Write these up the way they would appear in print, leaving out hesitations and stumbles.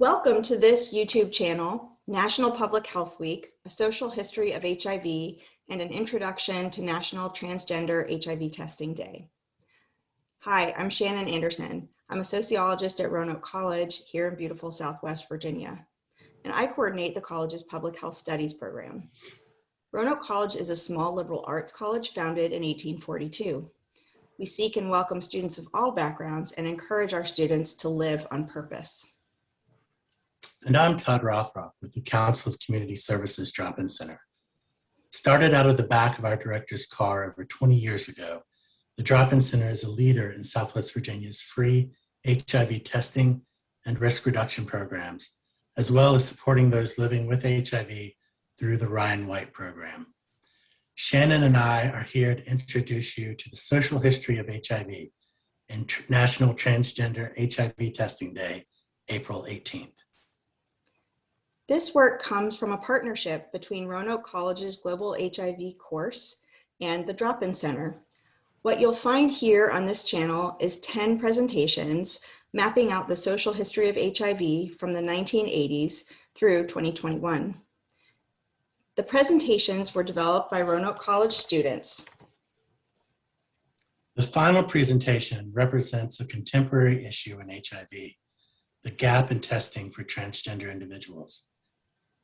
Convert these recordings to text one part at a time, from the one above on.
Welcome to this YouTube channel, National Public Health Week, a social history of HIV, and an introduction to National Transgender HIV Testing Day. Hi, I'm Shannon Anderson. I'm a sociologist at Roanoke College here in beautiful Southwest Virginia, and I coordinate the college's public health studies program. Roanoke College is a small liberal arts college founded in 1842. We seek and welcome students of all backgrounds and encourage our students to live on purpose. And I'm Todd Rothrock with the Council of Community Services Drop-In Center. Started out of the back of our director's car over 20 years ago, the Drop-In Center is a leader in Southwest Virginia's free HIV testing and risk reduction programs, as well as supporting those living with HIV through the Ryan White program. Shannon and I are here to introduce you to the social history of HIV and National Transgender HIV Testing Day, April 18th. This work comes from a partnership between Roanoke College's Global HIV course and the Drop-In Center. What you'll find here on this channel is 10 presentations mapping out the social history of HIV from the 1980s through 2021. The presentations were developed by Roanoke College students. The final presentation represents a contemporary issue in HIV, the gap in testing for transgender individuals.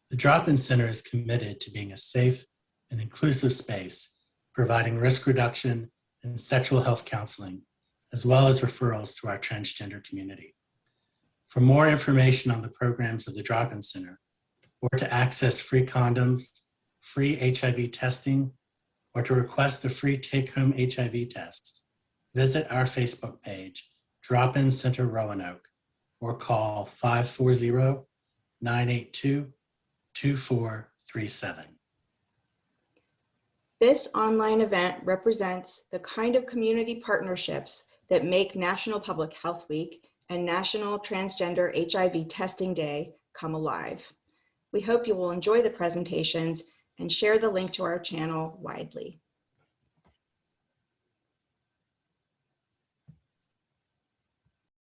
The Drop-In Center is committed to being a safe and inclusive space, providing risk reduction and sexual health counseling, as well as referrals to our transgender community. For more information on the programs of the Drop-In Center, or to access free condoms, free HIV testing, or to request a free take-home HIV test, visit our Facebook page, Drop-In Center Roanoke, or call 540-982-2437. This online event represents the kind of community partnerships that make National Public Health Week and National Transgender HIV Testing Day come alive. We hope you will enjoy the presentations and share the link to our channel widely.